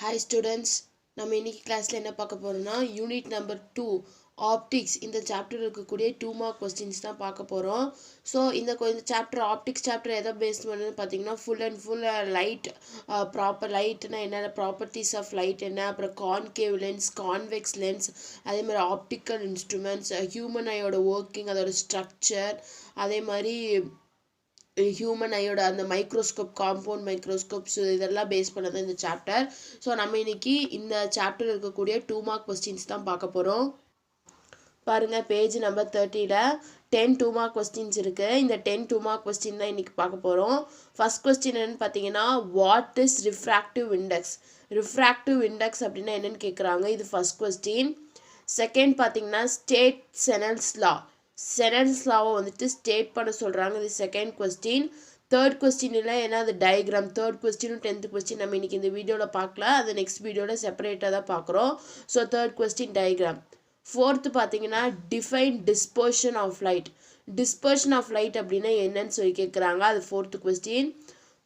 Hi students, நம்ம இன்னைக்கு கிளாஸில் என்ன பார்க்க போகிறோம்னா யூனிட் நம்பர் 2 ஆப்டிக்ஸ் இந்த சாப்டர் இருக்கக்கூடிய 2 மார்க் கொஸ்டின்ஸ் தான் பார்க்க போகிறோம். ஸோ இந்த சாப்டர் ஆப்டிக்ஸ் சாப்டர் எதை பேஸ் பண்ணுன்னு பார்த்தீங்கன்னா full and full light, proper லைட்னா என்னென்ன ப்ராப்பர்ட்டிஸ் ஆஃப் லைட் என்ன, அப்புறம் கான்கேவ் லென்ஸ், கான்வெக்ஸ் லென்ஸ், அதே மாதிரி ஆப்டிக்கல் இன்ஸ்ட்ருமெண்ட்ஸ், ஹியூமன் ஐயோட ஒர்க்கிங், அதோட ஸ்ட்ரக்சர், அதே மாதிரி ஹியூமன் ஐயோட அந்த மைக்ரோஸ்கோப், காம்பவுண்ட் மைக்ரோஸ்கோப்ஸ் இதெல்லாம் பேஸ் பண்ணது இந்த சாப்டர். ஸோ நம்ம இன்னைக்கு இந்த சாப்டர் இருக்கக்கூடிய 2 மார்க் கொஸ்டின்ஸ் தான் பார்க்க போகிறோம். பாருங்கள், பேஜ் நம்பர் 30ல் 10 2 மார்க் கொஸ்டின்ஸ் இருக்குது. இந்த 10 2 மார்க் கொஸ்டின் தான் இன்றைக்கி பார்க்க போகிறோம். ஃபர்ஸ்ட் கொஸ்டின் என்னென்னு பார்த்தீங்கன்னா, what is refractive index? Refractive index அப்படின்னா என்னென்னு கேட்குறாங்க. இது ஃபர்ஸ்ட் கொஸ்டின். செகண்ட் பார்த்தீங்கன்னா, ஸ்டேட் செனல்ஸ் லா. செனல்ஸ் லாவை வந்துட்டு ஸ்டேட் பண்ண சொல்கிறாங்க. இது செகண்ட் கொஸ்டின். தேர்ட் கொஸ்டின் இல்லை, ஏன்னா அது டயக்ராம். தேர்ட் கொஸ்டினும் 10th கொஸ்டின் நம்ம இன்றைக்கி இந்த வீடியோவில் பார்க்கல, அது நெக்ஸ்ட் வீடியோவில் செப்பரேட்டாக தான் பார்க்குறோம். So third question diagram. Fourth பார்த்தீங்கன்னா, define dispersion of light. Dispersion of light அப்படின்னா என்னன்னு சொல்லி கேட்குறாங்க. அது ஃபோர்த் கொஸ்டின்.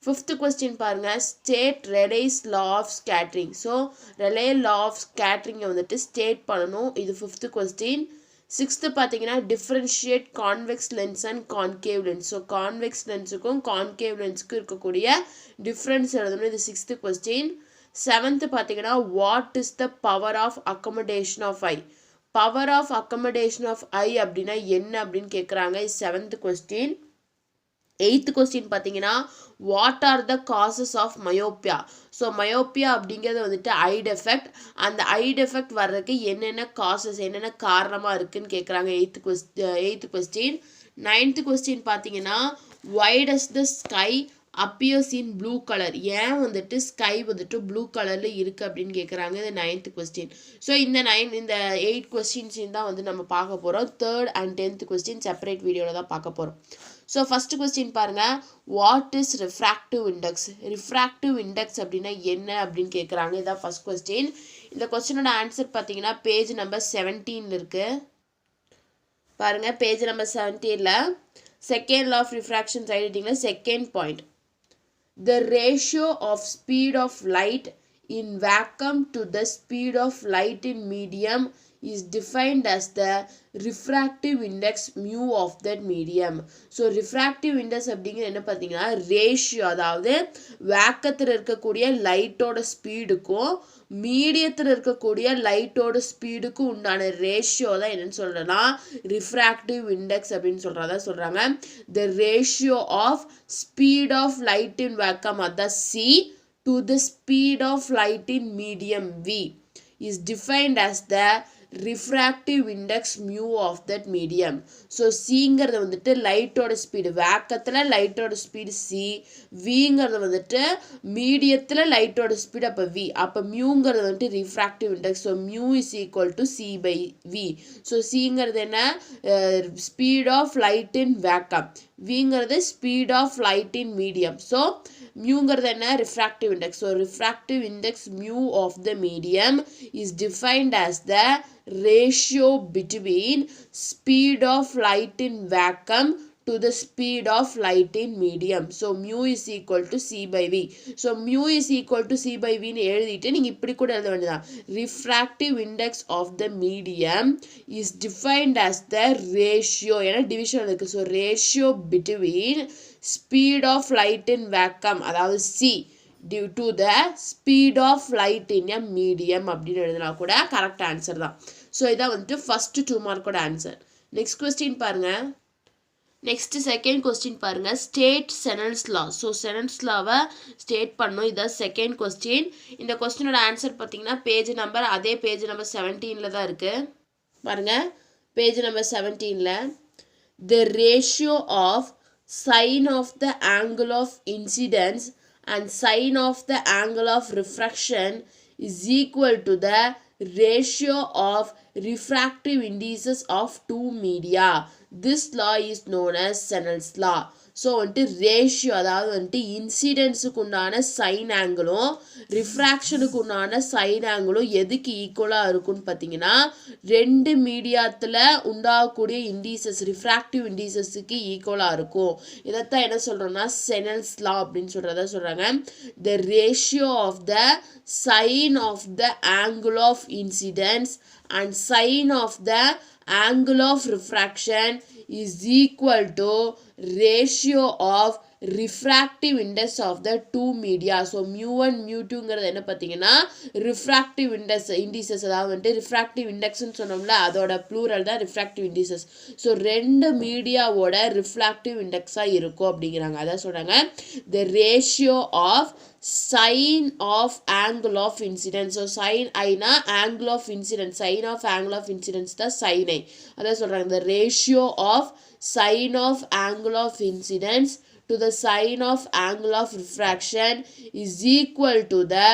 ஃபிஃப்த் கொஸ்டின் பாருங்கள், state Rayleigh's law of scattering. So Rayleigh law of ஸ்கேட்ரிங்கை வந்துட்டு ஸ்டேட் பண்ணணும். இது ஃபிஃப்த் கொஸ்டின். சிக்ஸ்த்து பார்த்தீங்கன்னா, differentiate convex lens and concave lens. So convex லென்ஸுக்கும் கான்கேவ் லென்ஸுக்கும் இருக்கக்கூடிய டிஃப்ரென்ஸ் எழுதணும். இது சிக்ஸ்த்து கொஸ்டின். செவன்த்து பார்த்தீங்கன்னா, what is the power of accommodation of eye? Power of accommodation of eye அப்படின்னா என்ன அப்படின்னு கேட்குறாங்க. இது செவன்த் கொஸ்டின். எயித்து கொஸ்டின் பார்த்தீங்கன்னா, what are the causes of myopia? So myopia அப்படிங்கிறது வந்துட்டு ஐ டெஃபெக்ட். அந்த ஐ டெஃபெக்ட் வர்றதுக்கு என்னென்ன காசஸ், என்னென்ன காரணமாக இருக்குதுன்னு கேட்குறாங்க. Eighth question. நைன்த்து கொஸ்டின் பார்த்தீங்கன்னா, why does the sky appears in blue colour? ஏன் வந்துட்டு ஸ்கை வந்துட்டு ப்ளூ கலரில் இருக்குது அப்படின்னு கேட்குறாங்க. இது நைன்த்து கொஸ்டின். ஸோ இந்த 8 கொஸ்டின்ஸையும் தான் வந்து நம்ம பார்க்க போகிறோம். Third and 10th question separate வீடியோவில் தான் பார்க்க போகிறோம். ஸோ ஃபஸ்ட்டு கொஸ்டின் பாருங்கள், what is refractive index? Refractive index அப்படின்னா என்ன அப்படின்னு கேட்குறாங்க. இதான் ஃபஸ்ட் கொஸ்டின். இந்த கொஸ்டினோட ஆன்சர் பார்த்தீங்கன்னா பேஜ் நம்பர் 17 இருக்குது. பாருங்கள், பேஜ் நம்பர் 17ல் செகண்ட் லா ஆஃப் ரிஃப்ராக்ஷன் ரைட்டிங்கில் second point, the ratio of speed of light in vacuum to the speed of light in medium is defined as the refractive index mu of that medium. So refractive index அப்படிங்கிறது என்ன பார்த்தீங்கன்னா ratio, அதாவது வேக்கத்தில் இருக்கக்கூடிய லைட்டோட ஸ்பீடுக்கும் மீடியத்தில் இருக்கக்கூடிய லைட்டோட ஸ்பீடுக்கும் உண்டான ரேஷியோ தான் என்னன்னு சொல்கிறோன்னா ரிஃப்ராக்டிவ் இண்டெக்ஸ் அப்படின்னு சொல்கிறாங்க. The ratio of speed of light in vacuum, அதான் C, to the speed of light in medium V is defined as the refractive index mu of that medium. So சிங்கிறது வந்துட்டு லைட்டோட speed, வேக்கத்தில் லைட்டோட speed C, விங்கிறது வந்துட்டு மீடியத்தில் லைட்டோட speed, அப்போ V, அப்போ மியூங்கிறது வந்துட்டு refractive index. So mu is equal to C by V. So சிங்கிறது என்ன, speed of light in vacuum, விங்கிறது speed of light in medium. So மியூங்கிறது என்ன, refractive index. So refractive index mu of the medium is defined as the ratio between speed of light in vacuum to the speed of light in medium. So mu is equal to C by V. So mu is equal to C by V ன்னு எழுதிட்டு நீங்கள் இப்படி கூட எழுத வேண்டியதான். refractive index of the medium is defined as the ratio, ஏன்னா division இருக்குது. So ratio between speed of light in vacuum, அதாவது C, due to the speed of light in a medium அப்படின்னு எழுதினா கூட கரெக்ட் ஆன்சர் தான். So இதான் வந்துட்டு first 2 மார்க்கோட ஆன்சர். நெக்ஸ்ட் கொஸ்டின் பாருங்கள். நெக்ஸ்ட் செகண்ட் கொஸ்டின் பாருங்கள், state Snell's law. So Snell's லாவை ஸ்டேட் பண்ணோம். இதுதான் செகண்ட் கொஸ்டின். இந்த கொஸ்டினோட ஆன்சர் பார்த்தீங்கன்னா பேஜ் நம்பர், அதே பேஜ் நம்பர் 17ல் தான் இருக்குது. பாருங்கள், பேஜ் நம்பர் 17ல் the ratio of sine of the angle of incidence and sine of the angle of refraction is equal to the ratio of refractive indices of two media. This law is known as Snell's law. So வந்துட்டு ratio அதாவது வந்துட்டு இன்சிடென்ஸுக்கு உண்டான sign ஆங்கிளும் ரிஃப்ராக்ஷனுக்கு உண்டான sign ஆங்கிளும் எதுக்கு ஈக்குவலாக இருக்கும்னு பார்த்தீங்கன்னா ரெண்டு மீடியாத்தில் உண்டாகக்கூடிய இண்டீசஸ் ரிஃப்ராக்டிவ் இண்டீசஸுக்கு ஈக்குவலாக இருக்கும். இதைத்தான் என்ன சொல்கிறோம்னா செனல்ஸ் லா அப்படின்னு சொல்கிறத சொல்கிறாங்க. The ratio of the sine of the angle of incidence and sine of the angle of refraction is equal to ratio of refractive index of the two media. So mu1 mu2ங்கிறது என்ன பார்த்தீங்கன்னா refractive indices அதாவது வந்துட்டு refractive indexன்னு சொன்னோம்ல அதோட plural தான் refractive indices. So ரெண்டு மீடியாவோட refractive indexாக இருக்கும் அப்படிங்கிறாங்க. அதான் சொல்கிறாங்க the ratio of sine of angle of incidence. So sin Aina angle of incidence, sine of angle of incidence தான் sin I. அதான் சொல்கிறாங்க the ratio of sine of angle of incidence to the sine of angle of refraction is equal to the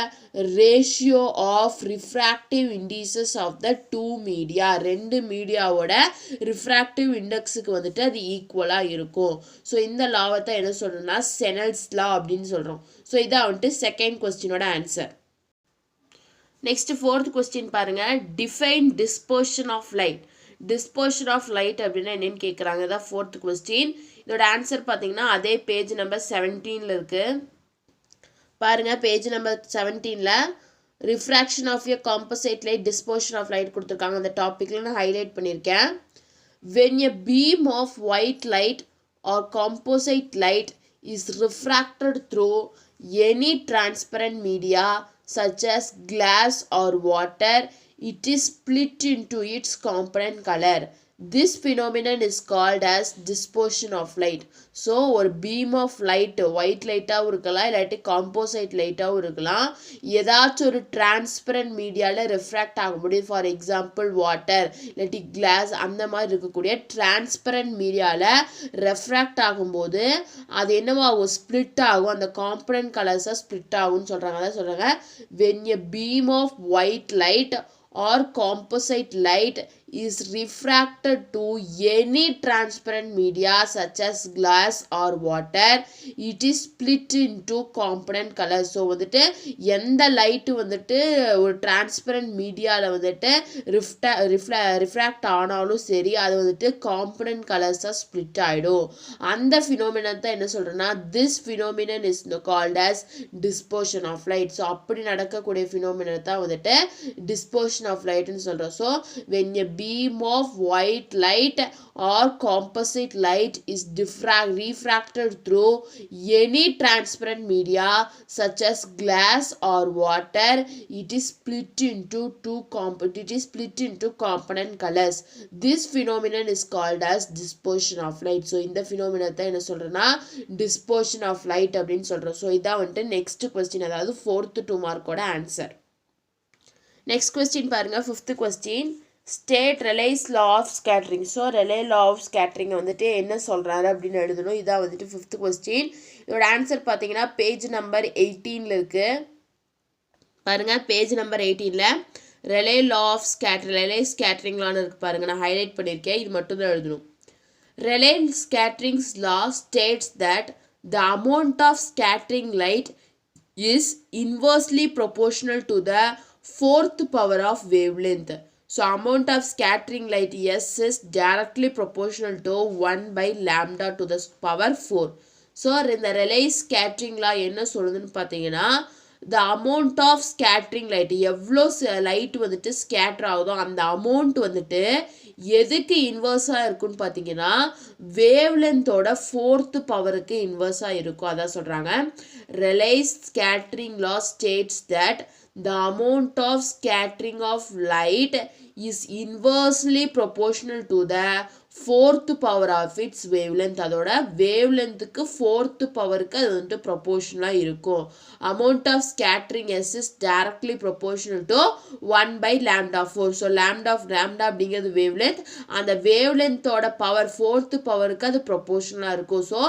ratio of refractive indices of the two media. ரெண்டு மீடியாவோட refractive indexக்கு வந்துட்டு அது ஈக்குவலாக இருக்கும். So இந்த லாவை தான் என்ன சொல்கிறோம்னா செனல்ஸ் லா அப்படின்னு சொல்கிறோம். ஸோ இதான் வந்துட்டு செகண்ட் கொஸ்டினோட ஆன்சர். நெக்ஸ்ட் ஃபோர்த் கொஸ்டின் பாருங்க, define dispersion of light. Dispersion of light அப்படின்னா என்னன்னு கேட்குறாங்க. தான் ஃபோர்த் கொஸ்டின். இதோட ஆன்சர் பார்த்தீங்கன்னா அதே பேஜ் நம்பர் 17ல் இருக்குது பாருங்கள். பேஜ் நம்பர் 17ல் refraction of a composite light dispersion of light கொடுத்துருக்காங்க. அந்த டாப்பிக்கில் நான் ஹைலைட் பண்ணியிருக்கேன். when a beam of white light or composite light is refracted through any transparent media such as glass or water, it is split into its component color. This phenomenon is called as dispersion of light. So ஒரு beam of light white லைட்டாகவும் இருக்கலாம், இல்லாட்டி composite லைட்டாகவும் இருக்கலாம். ஏதாச்சும் ஒரு transparent மீடியாவில் refract ஆக முடியும். For example water இல்லாட்டி கிளாஸ் அந்த மாதிரி இருக்கக்கூடிய டிரான்ஸ்பரண்ட் மீடியாவில் ரெஃப்ராக்ட் ஆகும்போது அது என்னவாகும் ஸ்ப்ளிட் ஆகும். அந்த காம்பனன்ட் கலர்ஸாக ஸ்ப்ளிட் ஆகும்னு சொல்கிறாங்க. அதான் சொல்கிறாங்க when a beam of white light or composite light is refracted to any transparent media such as glass or water, it is split into component colors. So வந்துட்டு எந்த லைட்டு வந்துட்டு ஒரு டிரான்ஸ்பரண்ட் மீடியாவில் வந்துட்டு ரிஃப்ராக்ட் ஆனாலும் சரி அது வந்துட்டு காம்பனன்ட் கலர்ஸாக ஸ்ப்ளிட் ஆகிடும். அந்த ஃபினோமினன் தான் என்ன சொல்கிறேன்னா this phenomenon is called as dispersion of light. So அப்படி நடக்கக்கூடிய ஃபினோமினன் தான் வந்துட்டு dispersion of light ன்னு சொல்கிறோம். So when a beam of white light or composite light is refracted through any transparent media such as glass or water, it is split into component colors. This phenomenon is called as dispersion of light. So இந்த phenomenon தான் என்ன சொல்றேன்னா dispersion of light அப்படின்னு சொல்றோம். So இதான் வந்துட்டு next question, அதாவது 4th 2 மார்க்கோட ஆன்சர். நெக்ஸ்ட் கொஸ்டின் பாருங்க, 5th கொஸ்டின். State Rayleigh's law of scattering. So Rayleigh law of scattering வந்துட்டு என்ன சொல்கிறாரு அப்படின்னு எழுதணும். இதான் வந்துட்டு 5th கொஸ்டின். இதோட ஆன்சர் பார்த்தீங்கன்னா பேஜ் நம்பர் 18ல் இருக்குது பாருங்கள். பேஜ் நம்பர் 18ல் Rayleigh law of Rayleigh scattering லான்னு இருக்குது பாருங்கள். நான் ஹைலைட் பண்ணியிருக்கேன், இது மட்டும் தான் எழுதணும். Rayleigh scatterings law states that the amount of scattering light is inversely proportional to the 4th power of wavelength. So amount of scattering light S is directly proportional to 1 by lambda to the power 4. So இந்த relay scattering law என்ன சொல்லுதுன்னு பார்த்தீங்கன்னா the amount of scattering light எவ்வளோ light வந்துட்டு scatter ஆகுதோ அந்த amount வந்துட்டு எதுக்கு இன்வர்ஸாக இருக்குன்னு பார்த்தீங்கன்னா வேவ்லென்த்தோட 4th பவருக்கு இன்வர்ஸாக இருக்கும். அதான் சொல்கிறாங்க relay scattering law states that the amount of scattering of light is inversely proportional to the 4th power of its wavelength. அதோட wavelengthக்கு 4th பவருக்கு அது வந்துட்டு ப்ரொபோர்ஷனலாக இருக்கும். amount of scattering S is directly proportional to 1 by lambda 4. So lambda அப்படிங்கிறது wavelength, அந்த wavelengthோட power 4th பவருக்கு அது ப்ரொபோர்ஷனலாக இருக்கும். So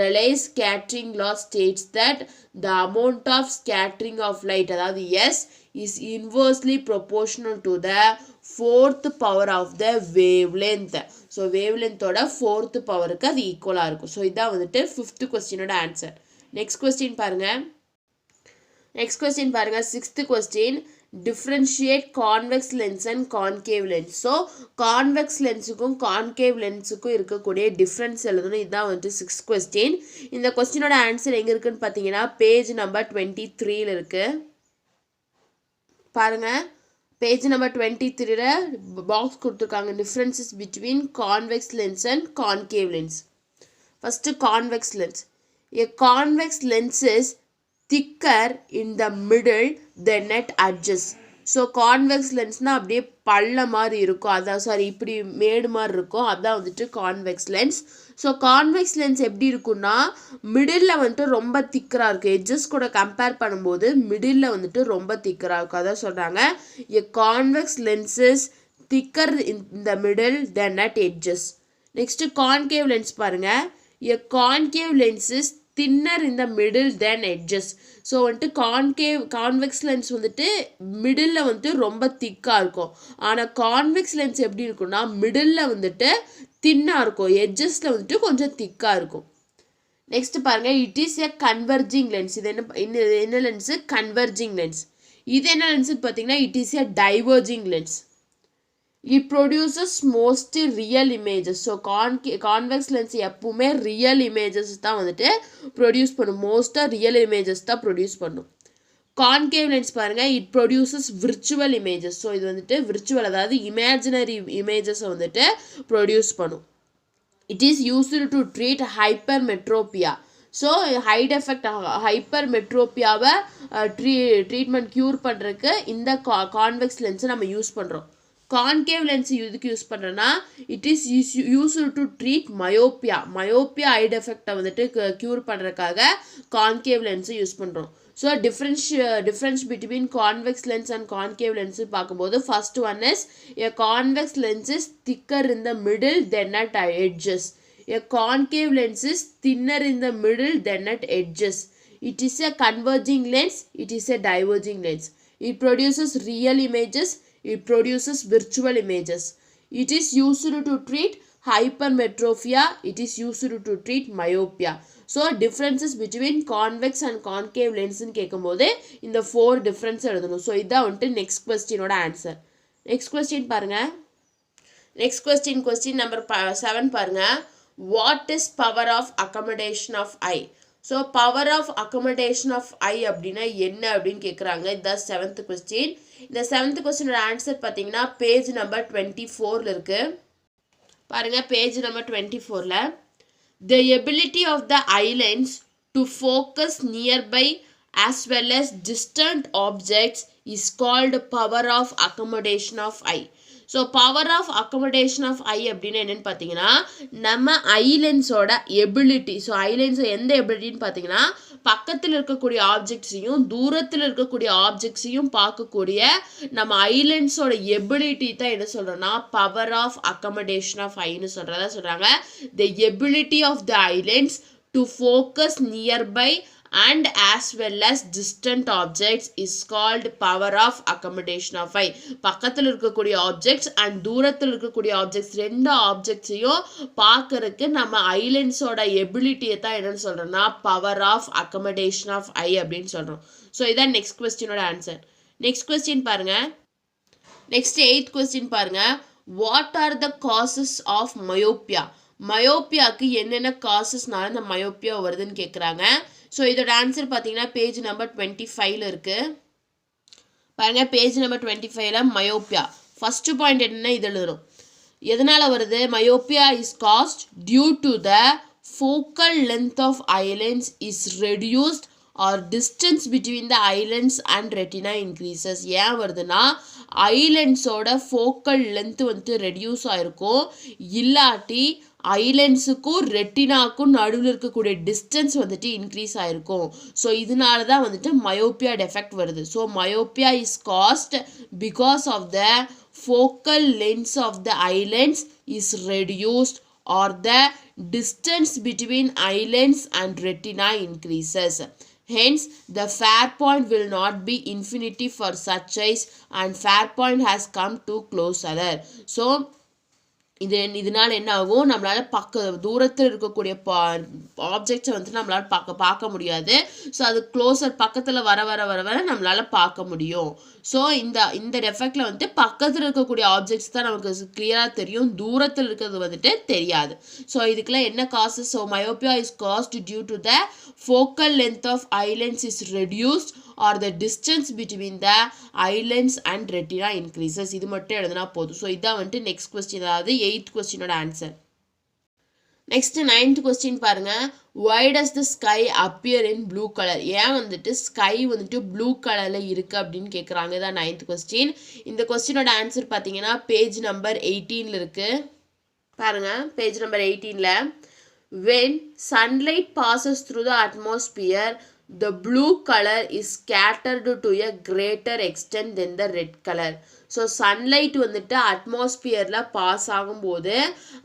relay scattering law states that the amount of scattering of light அதாவது S is inversely proportional to the fourth power of the wavelength. So வேவ்லென்த்தோட fourth பவருக்கு அது ஈக்குவலாக இருக்கும். ஸோ இதான் வந்துட்டு ஃபிஃப்த் கொஸ்டினோட ஆன்சர். நெக்ஸ்ட் கொஸ்டின் பாருங்க sixth question differentiate convex lens and concave lens. So convex லென்ஸுக்கும் கான்கேவ் லென்ஸுக்கும் இருக்கக்கூடிய டிஃப்ரென்ஸ் எழுதணும். இதுதான் வந்துட்டு சிக்ஸ்த் கொஸ்டின். இந்த கொஸ்டினோட ஆன்சர் எங்கே இருக்குன்னு பார்த்தீங்கன்னா பேஜ் நம்பர் 23 இருக்கு. பாருங்க பேஜ் நம்பர் 23ல பாக்ஸ் கொடுத்துருக்காங்க differences between convex lens and concave lens. First convex lens. A convex lens is thicker in the middle than at edges. So convex லென்ஸ்னால் அப்படியே பள்ள மாதிரி இருக்கும், அதான் இப்படி மேடு மாதிரி இருக்கும், அதான் வந்துட்டு convex lens. So convex lens எப்படி இருக்குன்னா மிடில் வந்துட்டு ரொம்ப திக்கராக இருக்கும். எட்ஜஸ் கூட கம்பேர் பண்ணும்போது மிடில் வந்துட்டு ரொம்ப திக்கராக இருக்கும், அதான் சொல்கிறாங்க எ convex lens is thicker in the middle than at edges. Next concave lens பாருங்கள். A concave lens is thinner in the middle than edges. So வந்துட்டு கான்வெக்ஸ் லென்ஸ் வந்துட்டு மிடில் வந்துட்டு ரொம்ப திக்காக இருக்கும். ஆனால் கான்வெக்ஸ் லென்ஸ் எப்படி இருக்குன்னா மிடில் வந்துட்டு தின்னாக இருக்கும், எட்ஜஸில் வந்துட்டு கொஞ்சம் திக்காக இருக்கும். நெக்ஸ்ட் பாருங்கள் it is a converging lens. இது என்ன லென்ஸு? Converging lens. இது என்ன லென்ஸுன்னு பார்த்தீங்கன்னா it is a diverging lens. It produces most real images. So convex lens எப்பவுமே ரியல் இமேஜஸ் தான் வந்துட்டு ப்ரொடியூஸ் பண்ணும், மோஸ்ட்டாக ரியல் இமேஜஸ் தான் ப்ரொடியூஸ் பண்ணும். கான்கேவ் லென்ஸ் பாருங்கள் it produces virtual images. So இது வந்துட்டு விர்ச்சுவல் அதாவது இமேஜினரி இமேஜஸை வந்துட்டு ப்ரொடியூஸ் பண்ணும். It is used to treat hypermetropia. So height effect ஹைப்பர்மெட்ரோபியாவை treatment cure பண்ணுறதுக்கு இந்த கான்வெக்ஸ் லென்ஸை நம்ம யூஸ் பண்ணுறோம். கான்கேவ் லென்ஸ் இதுக்கு யூஸ் பண்ணுறேன்னா it is used to treat myopia ஐட் எஃபெக்டை வந்துட்டு க்யூர் பண்ணுறதுக்காக கான்கேவ் லென்ஸை யூஸ் பண்ணுறோம். So difference between convex lens and concave lens பார்க்கும்போது first one is a convex lens is thicker in the middle than at edges. A concave lens is thinner in the middle than at edges. It is a converging lens, it is a diverging lens. It produces real images, it produces virtual images. It is used to treat hypermetropia, it is used to treat myopia. So differences between convex and concave lens in கேட்கும்போது இந்த 4 difference எழுதணும். So இதான் வந்துட்டு next கொஸ்டினோட answer. Next question பாருங்க. Next question number 7 பாருங்க. What is power of accommodation of eye? So power of accommodation of eye அப்படின்னா என்ன அப்படின்னு கேட்குறாங்க. இதுதான் 7th கொஸ்டின். இந்த 7th கொஸ்டினோட ஆன்சர் பார்த்தீங்கன்னா பேஜ் நம்பர் 24 இருக்குது. பாருங்கள் பேஜ் நம்பர் 24ல the ability of the eye lens to focus nearby as well as distant objects is called power of accommodation of eye. So power of accommodation of eye அப்படின்னு என்னென்னு பார்த்தீங்கன்னா நம்ம ஐலென்ஸோட ability. So ஐலென்ஸை எந்த எபிலிட்டின்னு பார்த்தீங்கன்னா பக்கத்தில் இருக்கக்கூடிய ஆப்ஜெக்ட்ஸையும் தூரத்தில் இருக்கக்கூடிய ஆப்ஜெக்ட்ஸையும் பார்க்கக்கூடிய நம்ம ஐலென்ஸோட எபிலிட்டி தான் என்ன சொல்கிறோன்னா பவர் ஆஃப் அக்கமடேஷன் ஆஃப் ஐன்னு சொல்கிறாங்க. The ability of the eye lens to focus nearby and as well as distant objects is called power of accommodation of eye. பக்கத்தில் இருக்கக்கூடிய ஆப்ஜெக்ட்ஸ் அண்ட் தூரத்தில் இருக்கக்கூடிய ஆப்ஜெக்ட்ஸ் ரெண்டு ஆப்ஜெக்ட்ஸையும் பார்க்கறதுக்கு நம்ம ஐலென்ஸோட எபிலிட்டியை தான் என்னன்னு சொல்கிறோம்னா power of accommodation of eye அப்படின்னு சொல்கிறோம். ஸோ இதான் நெக்ஸ்ட் கொஸ்டினோட ஆன்சர். நெக்ஸ்ட் கொஸ்டின் பாருங்க. நெக்ஸ்ட் 8th கொஸ்டின் பாருங்க. What are the causes of myopia? மயோப்பியாவுக்கு என்னென்ன காசஸ்னால இந்த மயோப்பியா வருதுன்னு கேட்குறாங்க. ஸோ இதோட ஆன்சர் பார்த்தீங்கன்னா பேஜ் நம்பர் 25ல் இருக்குது. பாருங்கள் பேஜ் நம்பர் 25ல் மயோப்பியா ஃபஸ்ட்டு பாயிண்ட் என்னென்னா இது எழுதுறோம். எதனால் வருது? Myopia is caused due to the focal length of eye lens is reduced or distance between the eye lens and retina increases. ஏன் வருதுன்னா ஐலென்ஸோட ஃபோக்கல் லென்த்து வந்துட்டு ரெடியூஸ் ஆகிருக்கும், இல்லாட்டி ஐலென்ஸுக்கும் ரெட்டினாக்கும் நடுவில் இருக்கக்கூடிய டிஸ்டன்ஸ் வந்துட்டு இன்க்ரீஸ் ஆகிருக்கும். ஸோ இதனால தான் வந்துட்டு மயோப்பியா டெஃபெக்ட் வருது. So myopia is caused because of the focal lens of the eye lens is reduced or the distance between eyelens and retina increases. Hence, the fair point will not be infinity for such eyes and fair point has come to close other. So, இதனால் என்ன ஆகும், நம்மளால் தூரத்தில் இருக்கக்கூடிய ஆப்ஜெக்ட்ஸை வந்து நம்மளால் பார்க்க முடியாது. ஸோ அது க்ளோசர் பக்கத்தில் வர வர வர வர நம்மளால் பார்க்க முடியும். ஸோ இந்த எஃபெக்டில் வந்துட்டு பக்கத்தில் இருக்கக்கூடிய ஆப்ஜெக்ட்ஸ் தான் நமக்கு கிளியராக தெரியும், தூரத்தில் இருக்கிறது வந்துட்டு தெரியாது. ஸோ இதுக்கெல்லாம் என்ன causes? So myopia is caused due to the focal length of eye lens is reduced or the distance between the eyelids and retina increases. இது மட்டும் எழுதுனா போதும். ஸோ இதான் வந்துட்டு நெக்ஸ்ட் கொஸ்டின், அதாவது 8th கொஸ்டினோட ஆன்சர். நெக்ஸ்ட் 9th கொஸ்டின் பாருங்க. why does the sky appear in blue color? ஏன் வந்துட்டு ஸ்கை வந்துட்டு ப்ளூ கலரில் இருக்குது அப்படின்னு கேட்குறாங்க. இதான் 9th கொஸ்டின். இந்த கொஸ்டினோட ஆன்சர் பார்த்தீங்கன்னா பேஜ் நம்பர் 18ல் இருக்குது. பாருங்க, பேஜ் நம்பர் 18ல் when sunlight passes through the atmosphere, the blue color is scattered to a greater extent than the red color. So sunlight வந்துட்டு அட்மாஸ்பியரில் பாஸ் ஆகும்போது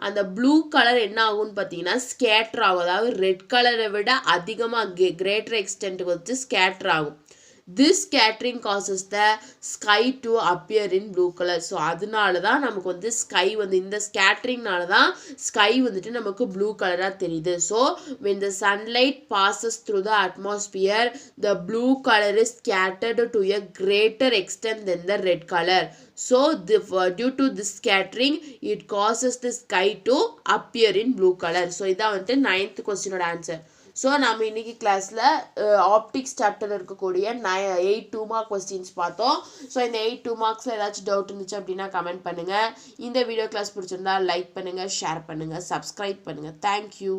அந்த ப்ளூ கலர் என்ன ஆகும்னு பார்த்தீங்கன்னா ஸ்கேட்டர் ஆகும். அதாவது ரெட் கலரை விட அதிகமாக கிரேட்டர் எக்ஸ்டென்ட்டுக்கு வந்துட்டு ஸ்கேட்டர் ஆகும். This scattering causes the sky to appear in blue color. So அதனால தான் நமக்கு வந்து ஸ்கை வந்து இந்த ஸ்கேட்டரிங்னால தான் ஸ்கை வந்துட்டு நமக்கு ப்ளூ கலராக தெரியுது. So when the sunlight passes through the atmosphere, the blue color is scattered to a greater extent than the red color. So due to this scattering, it causes the sky to appear in blue color. So இதான் வந்துட்டு 9th கொஸ்டினோட answer. So நம்ம இன்னைக்கு கிளாஸில் optics சாப்டரில் இருக்கக்கூடிய 8 2 mark questions பார்த்தோம். So இந்த 8 2 மார்க்ஸில் ஏதாச்சும் டவுட் இருந்துச்சு அப்படின்னா கமெண்ட் பண்ணுங்கள். இந்த வீடியோ கிளாஸ் பிடிச்சிருந்தா லைக் பண்ணுங்கள், ஷேர் பண்ணுங்கள், சப்ஸ்கிரைப் பண்ணுங்கள். தேங்க்யூ.